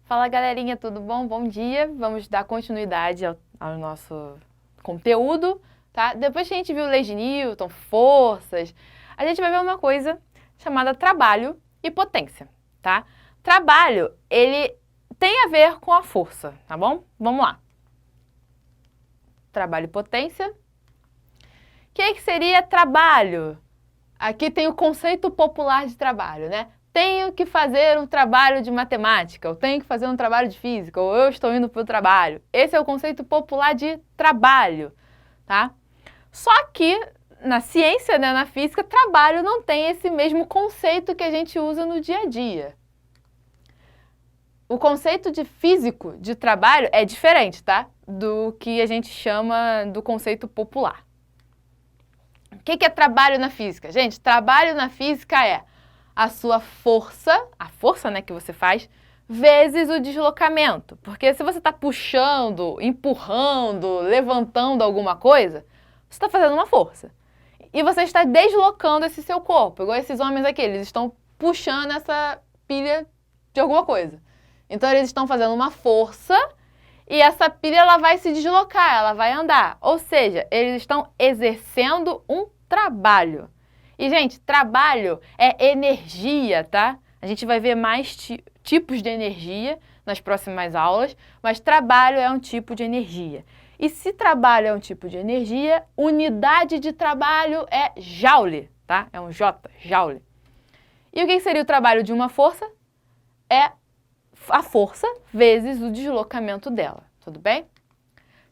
Fala galerinha, tudo bom? Bom dia! Vamos dar continuidade ao nosso conteúdo, tá? Depois que a gente viu leis de Newton, forças, a gente vai ver uma coisa chamada trabalho e potência, tá? Trabalho, ele tem a ver com a força, tá bom? Vamos lá. Trabalho e potência. O que seria trabalho? Aqui tem o conceito popular de trabalho, né? Tenho que fazer um trabalho de matemática, ou tenho que fazer um trabalho de física, ou eu estou indo para o trabalho. Esse é o conceito popular de trabalho, tá? Só que na ciência, né, na física, trabalho não tem esse mesmo conceito que a gente usa no dia a dia. O conceito de físico de trabalho é diferente, tá? Do que a gente chama do conceito popular. O que é trabalho na física? Gente, trabalho na física é a sua força, a força, né, que você faz, vezes o deslocamento. Porque se você está puxando, empurrando, levantando alguma coisa, você está fazendo uma força. E você está deslocando esse seu corpo. Igual esses homens aqui, eles estão puxando essa pilha de alguma coisa. Então eles estão fazendo uma força e essa pilha ela vai se deslocar, ela vai andar. Ou seja, eles estão exercendo um trabalho. E, gente, trabalho é energia, tá? A gente vai ver mais tipos de energia nas próximas aulas, mas trabalho é um tipo de energia. E se trabalho é um tipo de energia, unidade de trabalho é joule, tá? É um J, joule. E o que seria o trabalho de uma força? É a força vezes o deslocamento dela, tudo bem?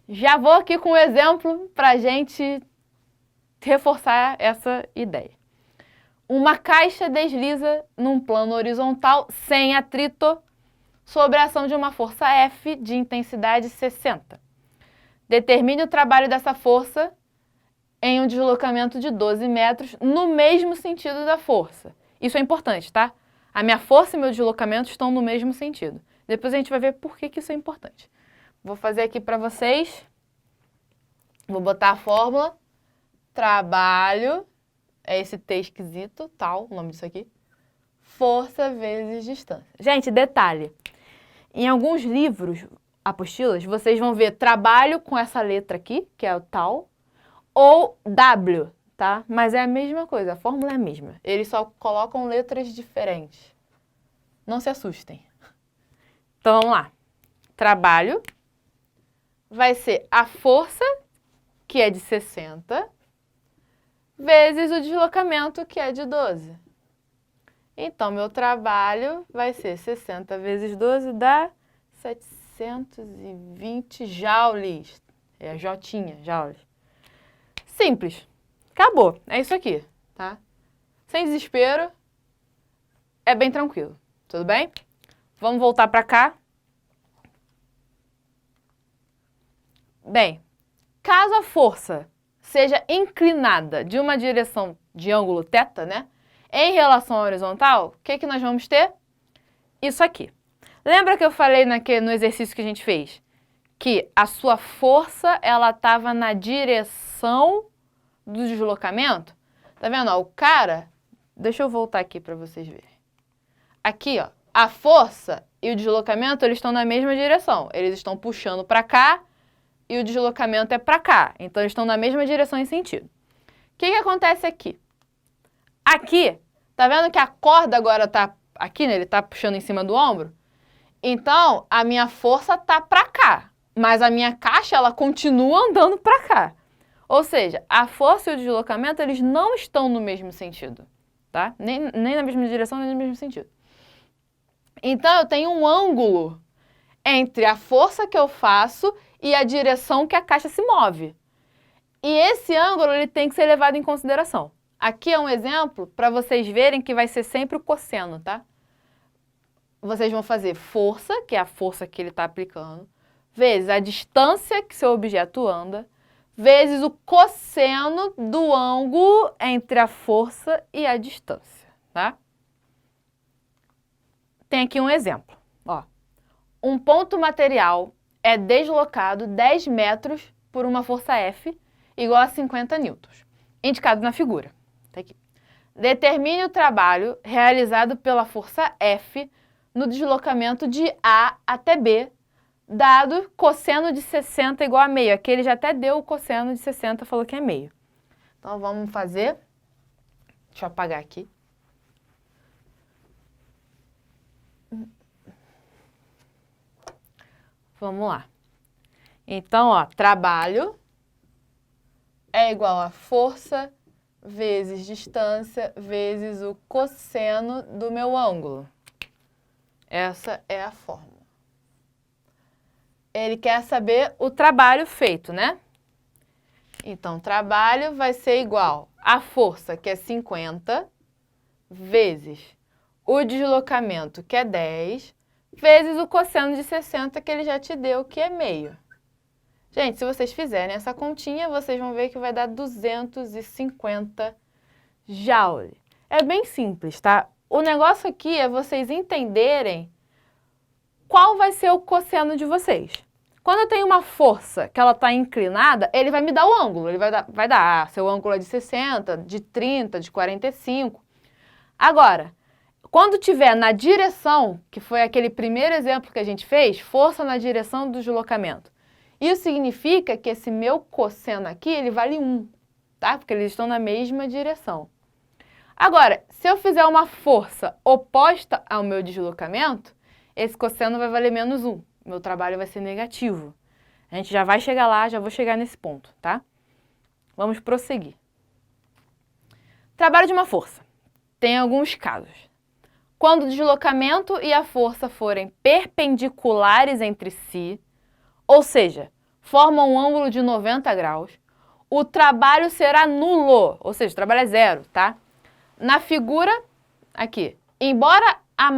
Já vou aqui com um exemplo para a gente reforçar essa ideia. Uma caixa desliza num plano horizontal sem atrito sob a ação de uma força F de intensidade 60. Determine o trabalho dessa força em um deslocamento de 12 metros no mesmo sentido da força. Isso é importante, tá? A minha força e meu deslocamento estão no mesmo sentido. Depois a gente vai ver por que isso é importante. Vou fazer aqui para vocês. Vou botar a fórmula. Trabalho, é esse T esquisito, tal, o nome disso aqui. Força vezes distância. Gente, detalhe. Em alguns livros, apostilas, vocês vão ver trabalho com essa letra aqui, que é o tal, ou W, tá? Mas é a mesma coisa, a fórmula é a mesma. Eles só colocam letras diferentes. Não se assustem. Então, vamos lá. Trabalho vai ser a força, que é de 60, vezes o deslocamento, que é de 12. Então, meu trabalho vai ser 60 vezes 12 dá 720 joules. É a jotinha, joules. Simples. Acabou. É isso aqui, tá? Sem desespero. É bem tranquilo. Tudo bem? Vamos voltar para cá. Bem, caso a força seja inclinada de uma direção de ângulo θ, né? Em relação à horizontal, o que nós vamos ter? Isso aqui. Lembra que eu falei no exercício que a gente fez? Que a sua força, ela estava na direção do deslocamento? Tá vendo? Ó, o cara... Deixa eu voltar aqui para vocês verem. Aqui, ó. A força e o deslocamento, eles estão na mesma direção. Eles estão puxando para cá e o deslocamento é para cá. Então, eles estão na mesma direção em sentido. O que acontece aqui? Aqui, tá vendo que a corda agora tá aqui, né? Ele tá puxando em cima do ombro? Então, a minha força tá para cá, mas a minha caixa, ela continua andando para cá. Ou seja, a força e o deslocamento, eles não estão no mesmo sentido, tá? Nem na mesma direção, nem no mesmo sentido. Então, eu tenho um ângulo entre a força que eu faço e a direção que a caixa se move. E esse ângulo ele tem que ser levado em consideração. Aqui é um exemplo para vocês verem que vai ser sempre o cosseno, tá? Vocês vão fazer força, que é a força que ele está aplicando, vezes a distância que seu objeto anda, vezes o cosseno do ângulo entre a força e a distância, tá? Tem aqui um exemplo, ó. Um ponto material é deslocado 10 metros por uma força F igual a 50 newtons, indicado na figura. Tá aqui. Determine o trabalho realizado pela força F no deslocamento de A até B, dado cosseno de 60 igual a meio. Aqui ele já até deu o cosseno de 60, falou que é meio. Então, vamos fazer... Deixa eu apagar aqui. Vamos lá. Então, ó, trabalho é igual a força vezes distância vezes o cosseno do meu ângulo. Essa é a fórmula. Ele quer saber o trabalho feito, né? Então, trabalho vai ser igual a força, que é 50, vezes o deslocamento, que é 10, vezes o cosseno de 60, que ele já te deu, que é meio. Gente, se vocês fizerem essa continha, vocês vão ver que vai dar 250 joule. É bem simples, tá? O negócio aqui é vocês entenderem qual vai ser o cosseno de vocês. Quando eu tenho uma força que ela está inclinada, ele vai me dar o ângulo. Ele vai dar, seu ângulo é de 60, de 30, de 45. Agora, quando tiver na direção, que foi aquele primeiro exemplo que a gente fez, força na direção do deslocamento. Isso significa que esse meu cosseno aqui, ele vale 1, tá? Porque eles estão na mesma direção. Agora, se eu fizer uma força oposta ao meu deslocamento, esse cosseno vai valer menos 1. Meu trabalho vai ser negativo. A gente já vai chegar lá, já vou chegar nesse ponto, tá? Vamos prosseguir. Trabalho de uma força. Tem alguns casos. Quando o deslocamento e a força forem perpendiculares entre si, ou seja, formam um ângulo de 90 graus, o trabalho será nulo, ou seja, o trabalho é zero, tá? Na figura, aqui, embora a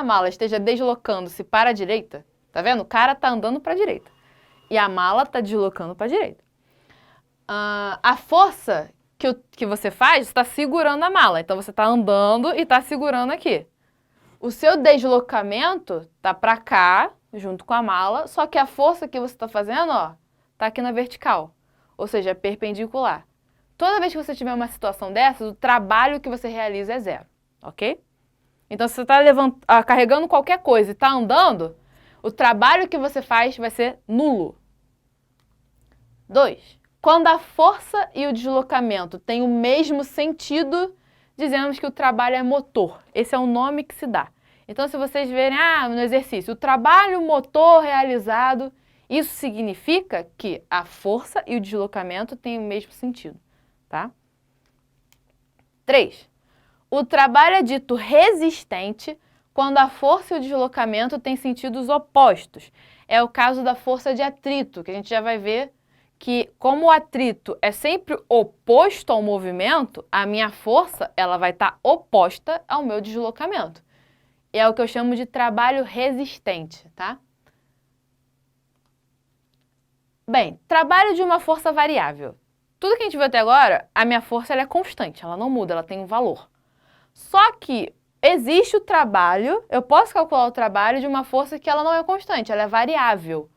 mala esteja deslocando-se para a direita, tá vendo? O cara tá andando para a direita e a mala tá deslocando para a direita. A força que você faz está segurando a mala, então você está andando e está segurando aqui. O seu deslocamento tá para cá, junto com a mala, só que a força que você está fazendo, ó, tá aqui na vertical, ou seja, é perpendicular. Toda vez que você tiver uma situação dessas, o trabalho que você realiza é zero, ok? Então, se você está carregando qualquer coisa e está andando, o trabalho que você faz vai ser nulo. 2. Quando a força e o deslocamento têm o mesmo sentido, dizemos que o trabalho é motor. Esse é o nome que se dá. Então, se vocês verem no exercício, o trabalho motor realizado, isso significa que a força e o deslocamento têm o mesmo sentido, tá? 3. O trabalho é dito resistente quando a força e o deslocamento têm sentidos opostos. É o caso da força de atrito, que a gente já vai ver que, como o atrito é sempre oposto ao movimento, a minha força ela vai estar oposta ao meu deslocamento. E é o que eu chamo de trabalho resistente, tá? Bem, trabalho de uma força variável. Tudo que a gente viu até agora, a minha força ela é constante, ela não muda, ela tem um valor. Só que existe o trabalho, eu posso calcular o trabalho de uma força que ela não é constante, ela é variável.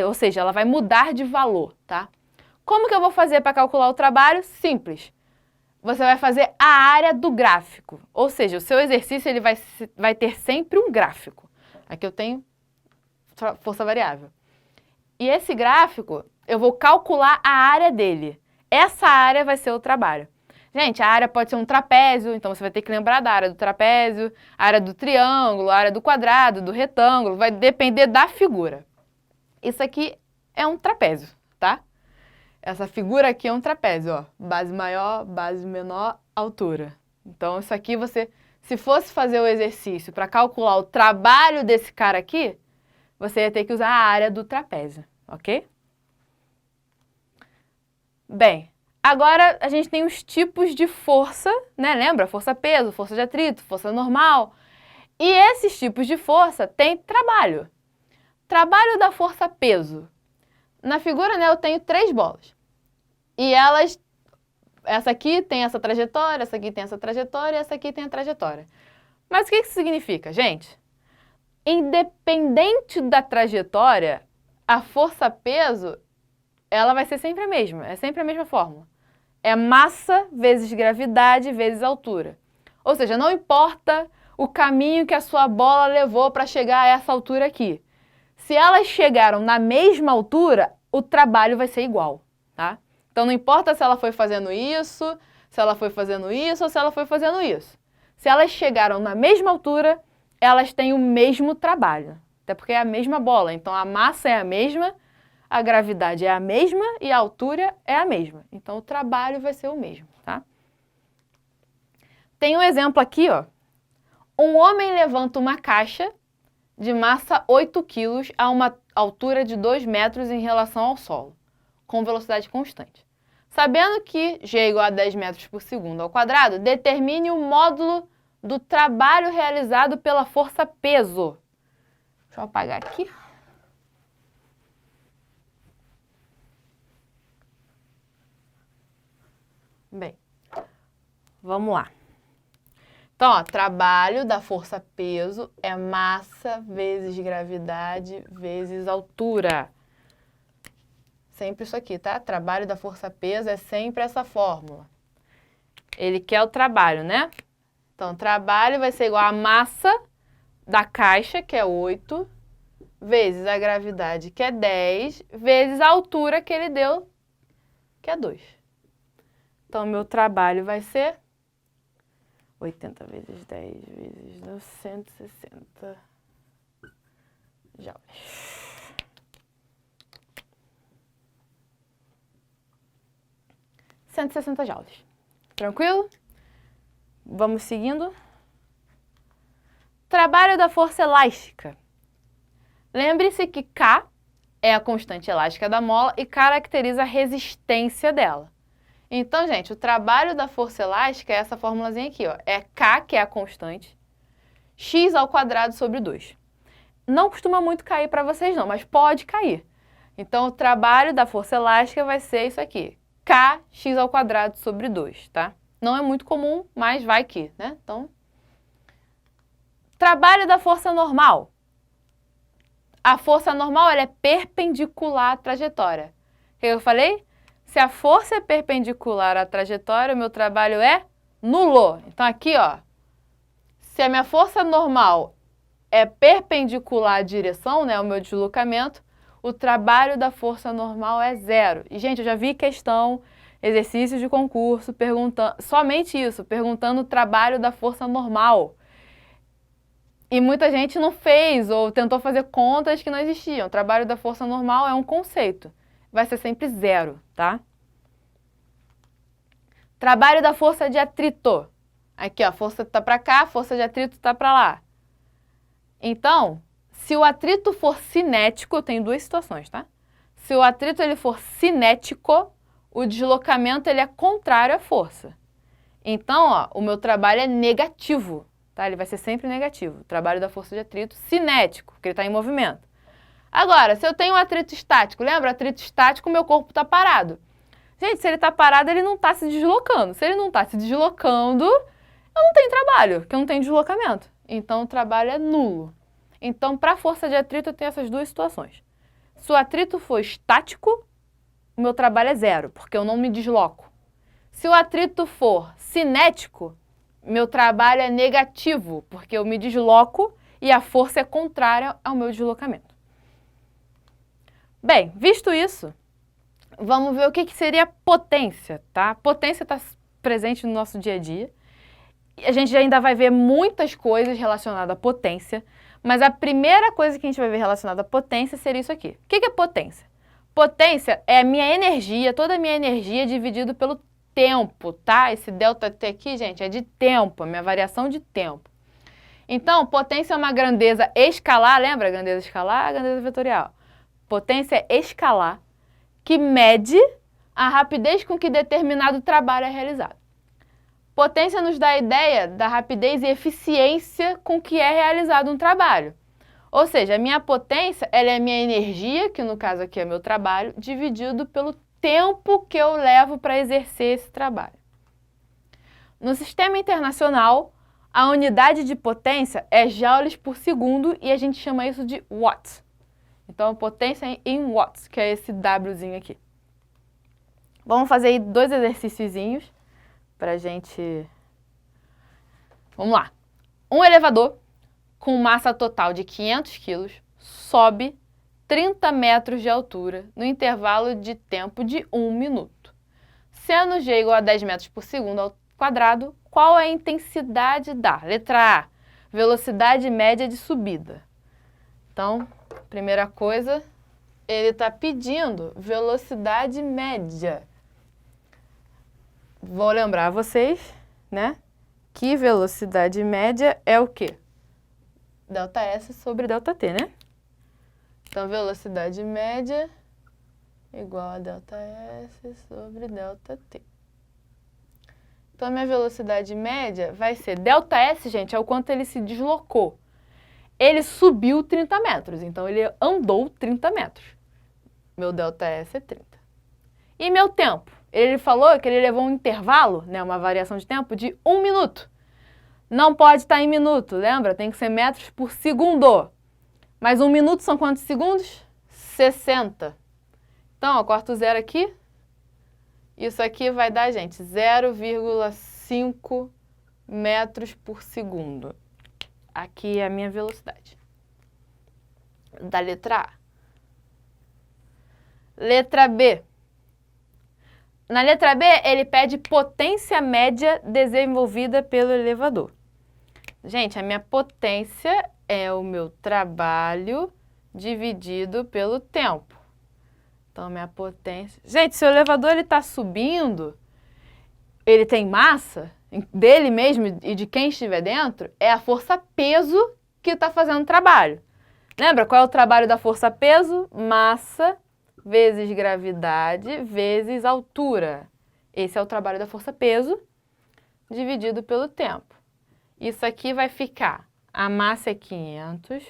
Ou seja, ela vai mudar de valor, tá? Como que eu vou fazer para calcular o trabalho? Simples. Você vai fazer a área do gráfico. Ou seja, o seu exercício ele vai ter sempre um gráfico. Aqui eu tenho força variável. E esse gráfico, eu vou calcular a área dele. Essa área vai ser o trabalho. Gente, a área pode ser um trapézio, então você vai ter que lembrar da área do trapézio, a área do triângulo, a área do quadrado, do retângulo, vai depender da figura. Isso aqui é um trapézio, tá? Essa figura aqui é um trapézio, ó. Base maior, base menor, altura. Então, isso aqui você, se fosse fazer o exercício para calcular o trabalho desse cara aqui, você ia ter que usar a área do trapézio, ok? Bem, agora a gente tem os tipos de força, né? Lembra? Força-peso, força de atrito, força normal. E esses tipos de força têm trabalho. Trabalho da força-peso. Na figura, né, eu tenho 3 bolas. E elas, essa aqui tem essa trajetória, essa aqui tem essa trajetória e essa aqui tem a trajetória. Mas o que isso significa, gente? Independente da trajetória, a força-peso, ela vai ser sempre a mesma, é sempre a mesma fórmula. É massa vezes gravidade vezes altura. Ou seja, não importa o caminho que a sua bola levou para chegar a essa altura aqui. Se elas chegaram na mesma altura, o trabalho vai ser igual, tá? Então não importa se ela foi fazendo isso, se ela foi fazendo isso ou se ela foi fazendo isso. Se elas chegaram na mesma altura, elas têm o mesmo trabalho. Até porque é a mesma bola, então a massa é a mesma, a gravidade é a mesma e a altura é a mesma. Então o trabalho vai ser o mesmo, tá? Tem um exemplo aqui, ó. Um homem levanta uma caixa de massa 8 kg a uma altura de 2 metros em relação ao solo, com velocidade constante. Sabendo que g é igual a 10 metros por segundo ao quadrado, determine o módulo do trabalho realizado pela força peso. Deixa eu apagar aqui. Bem, vamos lá. Então, ó, trabalho da força peso é massa vezes gravidade vezes altura. Sempre isso aqui, tá? Trabalho da força peso é sempre essa fórmula. Ele quer o trabalho, né? Então, trabalho vai ser igual a massa da caixa, que é 8, vezes a gravidade, que é 10, vezes a altura que ele deu, que é 2. Então, meu trabalho vai ser 80 vezes 10 vezes 2, 160 joules. 160 joules. Tranquilo? Vamos seguindo. Trabalho da força elástica. Lembre-se que K é a constante elástica da mola e caracteriza a resistência dela. Então, gente, o trabalho da força elástica é essa formulazinha aqui, ó. É K, que é a constante, x ao quadrado sobre 2. Não costuma muito cair para vocês não, mas pode cair. Então, o trabalho da força elástica vai ser isso aqui. K, x ao quadrado sobre 2, tá? Não é muito comum, mas vai que, né? Então, trabalho da força normal. A força normal ela é perpendicular à trajetória. O que eu falei? Se a força é perpendicular à trajetória, o meu trabalho é nulo. Então aqui, ó, se a minha força normal é perpendicular à direção, né, o meu deslocamento, o trabalho da força normal é 0. E, gente, eu já vi questão, exercício de concurso, perguntando, somente isso, perguntando o trabalho da força normal. E muita gente não fez ou tentou fazer contas que não existiam. O trabalho da força normal é um conceito. Vai ser sempre 0, tá? Trabalho da força de atrito. Aqui, ó, a força tá para cá, a força de atrito tá para lá. Então, se o atrito for cinético, tem duas situações, tá? Se o atrito ele for cinético, o deslocamento ele é contrário à força. Então, ó, o meu trabalho é negativo, tá? Ele vai ser sempre negativo. O trabalho da força de atrito cinético, porque ele está em movimento. Agora, se eu tenho um atrito estático, lembra? Atrito estático, meu corpo está parado. Gente, se ele está parado, ele não está se deslocando. Se ele não está se deslocando, eu não tenho trabalho, porque eu não tenho deslocamento. Então, o trabalho é nulo. Então, para a força de atrito, eu tenho essas duas situações. Se o atrito for estático, o meu trabalho é 0, porque eu não me desloco. Se o atrito for cinético, meu trabalho é negativo, porque eu me desloco e a força é contrária ao meu deslocamento. Bem, visto isso, vamos ver o que seria potência, tá? Potência está presente no nosso dia a dia. A gente ainda vai ver muitas coisas relacionadas à potência, mas a primeira coisa que a gente vai ver relacionada à potência seria isso aqui. O que é potência? Potência é a minha energia, toda a minha energia dividido pelo tempo, tá? Esse ΔT aqui, gente, é de tempo, a minha variação de tempo. Então, potência é uma grandeza escalar, lembra? Grandeza escalar, grandeza vetorial. Potência é escalar, que mede a rapidez com que determinado trabalho é realizado. Potência nos dá a ideia da rapidez e eficiência com que é realizado um trabalho. Ou seja, a minha potência ela é a minha energia, que no caso aqui é meu trabalho, dividido pelo tempo que eu levo para exercer esse trabalho. No sistema internacional, a unidade de potência é joules por segundo e a gente chama isso de watts. Então, a potência em watts, que é esse Wzinho aqui. Vamos fazer aí 2 exercíciozinhos pra gente... Vamos lá. Um elevador com massa total de 500 kg sobe 30 metros de altura no intervalo de tempo de 1 minuto. Sendo g igual a 10 metros por segundo ao quadrado, qual é a intensidade da? Letra A, velocidade média de subida. Então, primeira coisa, ele está pedindo velocidade média. Vou lembrar vocês, né, que velocidade média é o quê? ΔS sobre ΔT, né? Então, velocidade média igual a ΔS sobre ΔT. Então, a minha velocidade média vai ser ΔS, gente, é o quanto ele se deslocou. Ele subiu 30 metros, então ele andou 30 metros. Meu ΔS é 30. E meu tempo? Ele falou que ele levou um intervalo, né, uma variação de tempo, de 1 minuto. Não pode estar em minuto, lembra? Tem que ser metros por segundo. Mas 1 minuto são quantos segundos? 60. Então, ó, corta o zero aqui. Isso aqui vai dar, gente, 0,5 metros por segundo. Aqui é a minha velocidade. Da letra A. Letra B. Na letra B, ele pede potência média desenvolvida pelo elevador. Gente, a minha potência é o meu trabalho dividido pelo tempo. Então, minha potência... Gente, se o elevador está subindo, ele tem massa dele mesmo e de quem estiver dentro, é a força-peso que está fazendo o trabalho. Lembra qual é o trabalho da força-peso? Massa vezes gravidade vezes altura. Esse é o trabalho da força-peso dividido pelo tempo. Isso aqui vai ficar, a massa é 500,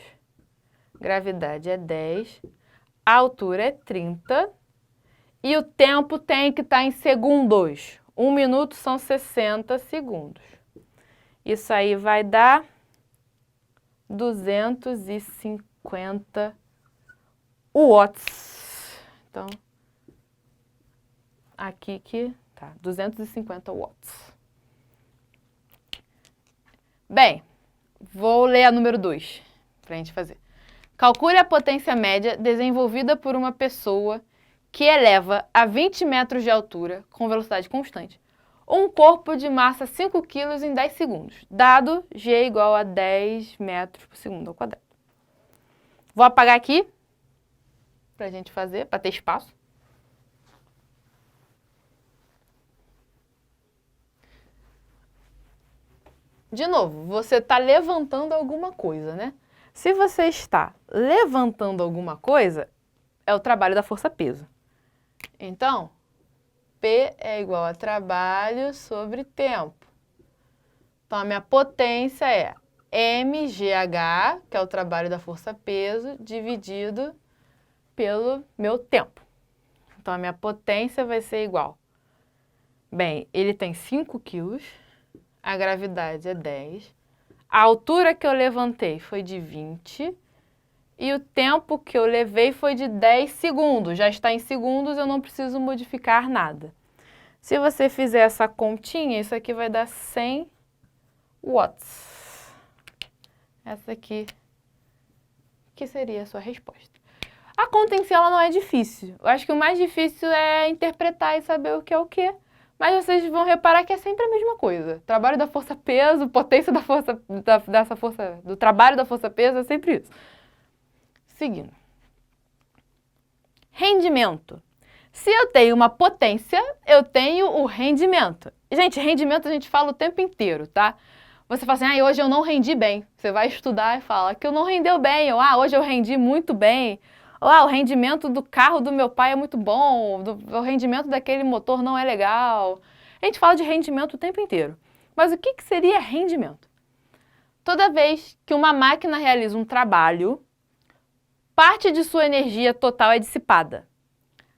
gravidade é 10, a altura é 30 e o tempo tem que estar em segundos. 1 minuto são 60 segundos. Isso aí vai dar 250 watts. Então, aqui que tá, 250 watts. Bem, vou ler a número 2 para a gente fazer. Calcule a potência média desenvolvida por uma pessoa que eleva a 20 metros de altura com velocidade constante um corpo de massa 5 kg em 10 segundos, dado g igual a 10 metros por segundo ao quadrado. Vou apagar aqui para a gente fazer, para ter espaço. De novo, você está levantando alguma coisa, né? Se você está levantando alguma coisa, é o trabalho da força-peso. Então, P é igual a trabalho sobre tempo. Então, a minha potência é mgh, que é o trabalho da força-peso, dividido pelo meu tempo. Então, a minha potência vai ser igual. Bem, ele tem 5 quilos. A gravidade é 10, a altura que eu levantei foi de 20 e o tempo que eu levei foi de 10 segundos. Já está em segundos, eu não preciso modificar nada. Se você fizer essa continha, isso aqui vai dar 100 watts. Essa aqui que seria a sua resposta. A conta em si ela não é difícil. Eu acho que o mais difícil é interpretar e saber o que é o quê. Mas vocês vão reparar que é sempre a mesma coisa. Trabalho da força-peso, potência da força, do trabalho da força-peso, é sempre isso. Seguindo. Rendimento. Se eu tenho uma potência, eu tenho o rendimento. Gente, rendimento a gente fala o tempo inteiro, tá? Você fala assim, hoje eu não rendi bem. Você vai estudar e fala que eu não rendeu bem. Ou, hoje eu rendi muito bem. Ou, o rendimento do carro do meu pai é muito bom. O rendimento daquele motor não é legal. A gente fala de rendimento o tempo inteiro. Mas o que seria rendimento? Toda vez que uma máquina realiza um trabalho, parte de sua energia total é dissipada.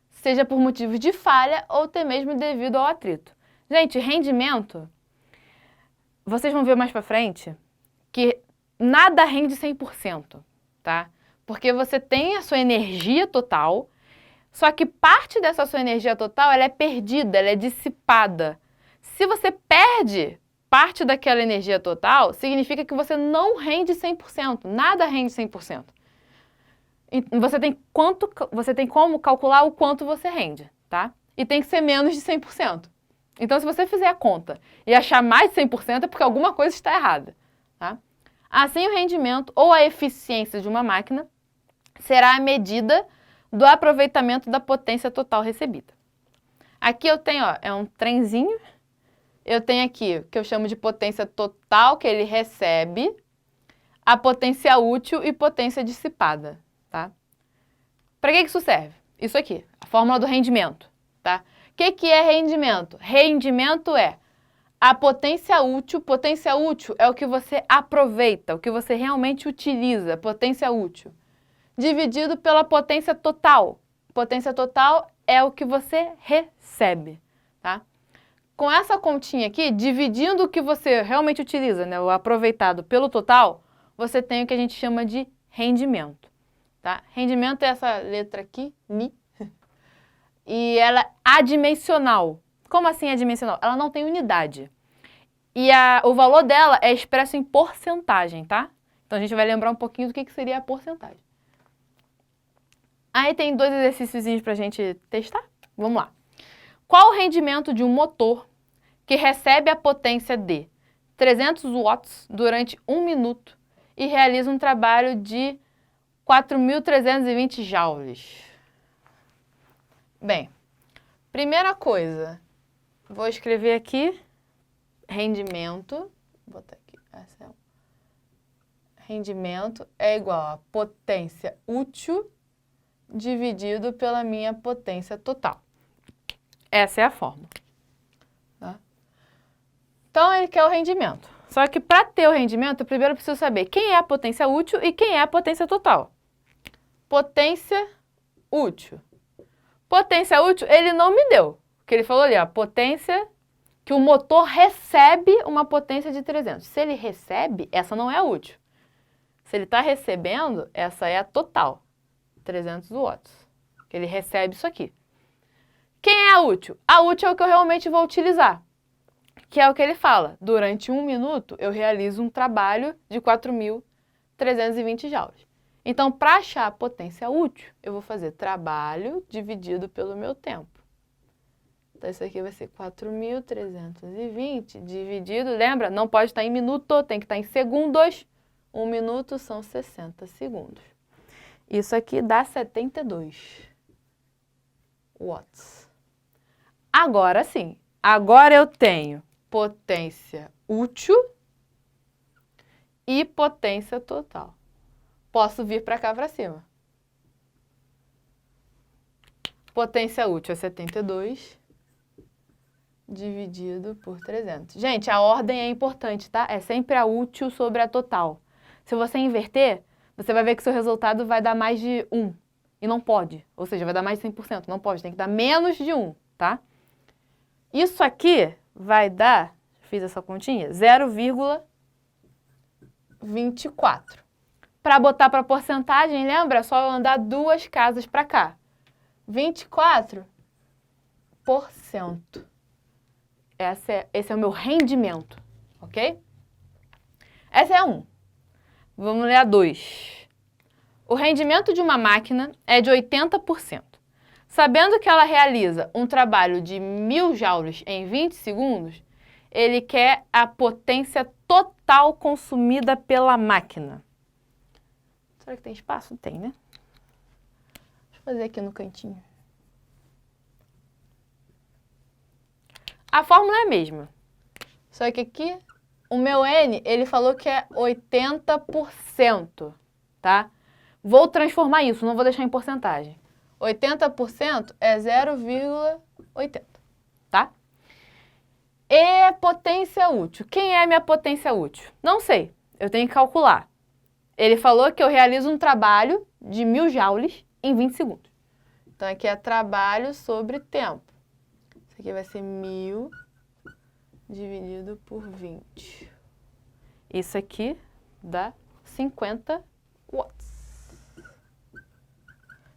Seja por motivos de falha ou até mesmo devido ao atrito. Gente, rendimento, vocês vão ver mais pra frente que nada rende 100%, tá? Porque você tem a sua energia total, só que parte dessa sua energia total ela é perdida, ela é dissipada. Se você perde parte daquela energia total, significa que você não rende 100%, nada rende 100%. Você tem como calcular o quanto você rende, tá? E tem que ser menos de 100%. Então, se você fizer a conta e achar mais de 100%, é porque alguma coisa está errada, tá? Assim, o rendimento ou a eficiência de uma máquina será a medida do aproveitamento da potência total recebida. Aqui eu tenho, ó, é um trenzinho. Eu tenho aqui o que eu chamo de potência total que ele recebe, a potência útil e potência dissipada, tá? Para que isso serve? Isso aqui, a fórmula do rendimento, tá? O que é rendimento? Rendimento é a potência útil é o que você aproveita, o que você realmente utiliza, potência útil, dividido pela potência total. Potência total é o que você recebe, tá? Com essa continha aqui, dividindo o que você realmente utiliza, né, o aproveitado pelo total, você tem o que a gente chama de rendimento, tá? Rendimento é essa letra aqui, Mi, e ela é adimensional. Como assim adimensional? Ela não tem unidade. E o valor dela é expresso em porcentagem, tá? Então a gente vai lembrar um pouquinho do que seria a porcentagem. Aí tem 2 exercícios pra gente testar. Vamos lá. Qual o rendimento de um motor que recebe a potência de 300 watts durante 1 minuto e realiza um trabalho de 4.320 joules? Bem, primeira coisa, vou escrever aqui rendimento, vou botar aqui, rendimento é igual a potência útil dividido pela minha potência total. Essa é a fórmula. Tá? Então, ele quer o rendimento. Só que para ter o rendimento, eu primeiro preciso saber quem é a potência útil e quem é a potência total. Potência útil. Potência útil, ele não me deu. Porque ele falou ali, ó, potência que o motor recebe uma potência de 300. Se ele recebe, essa não é útil. Se ele está recebendo, essa é a total. 300 watts. Que ele recebe isso aqui. Quem é a útil? A útil é o que eu realmente vou utilizar. Que é o que ele fala. Durante 1 minuto, eu realizo um trabalho de 4.320 joules. Então, para achar a potência útil, eu vou fazer trabalho dividido pelo meu tempo. Então, isso aqui vai ser 4.320 dividido, lembra? Não pode estar em minuto, tem que estar em segundos. 1 minuto são 60 segundos. Isso aqui dá 72 watts. Agora sim, agora eu tenho potência útil e potência total. Posso vir para cá para cima. Potência útil é 72 dividido por 300. Gente, a ordem é importante, tá? É sempre a útil sobre a total. Se você inverter, você vai ver que seu resultado vai dar mais de 1. E não pode. Ou seja, vai dar mais de 100%. Não pode, tem que dar menos de 1, tá? Isso aqui vai dar, fiz essa continha, 0,24. Para botar para porcentagem, lembra? É só eu andar 2 casas para cá. 24%. Esse é o meu rendimento, ok? Essa é a 1. Vamos ler a 2. O rendimento de uma máquina é de 80%. Sabendo que ela realiza um trabalho de 1.000 joules em 20 segundos, ele quer a potência total consumida pela máquina. Será que tem espaço? Tem, né? Deixa eu fazer aqui no cantinho. A fórmula é a mesma. Só que aqui, o meu N, ele falou que é 80%, tá? Vou transformar isso, não vou deixar em porcentagem. 80% é 0,80, tá? E potência útil. Quem é a minha potência útil? Não sei, eu tenho que calcular. Ele falou que eu realizo um trabalho de 1.000 joules em 20 segundos. Então, aqui é trabalho sobre tempo. Isso aqui vai ser 1.000 dividido por 20. Isso aqui dá 50 watts.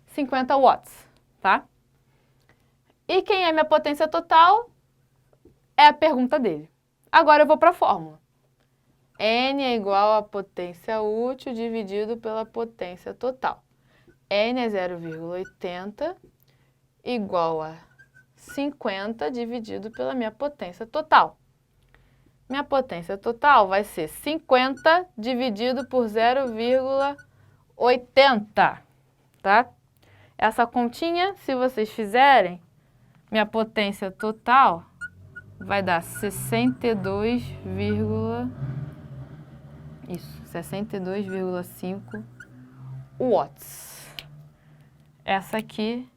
50 watts, tá? E quem é minha potência total? É a pergunta dele. Agora eu vou para a fórmula. N é igual à potência útil dividido pela potência total. N é 0,80 igual a 50 dividido pela minha potência total. Minha potência total vai ser 50 dividido por 0,80, tá? Essa continha, se vocês fizerem, minha potência total vai dar 62,5 watts. Essa aqui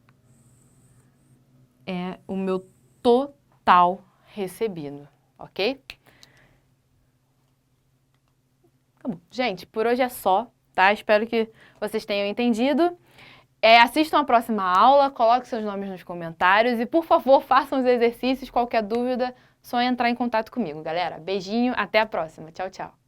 é o meu total recebido, ok? Tá bom. Gente, por hoje é só, tá? Espero que vocês tenham entendido. Assistam a próxima aula, coloquem seus nomes nos comentários e, por favor, façam os exercícios. Qualquer dúvida, só entrar em contato comigo, galera. Beijinho, até a próxima. Tchau, tchau.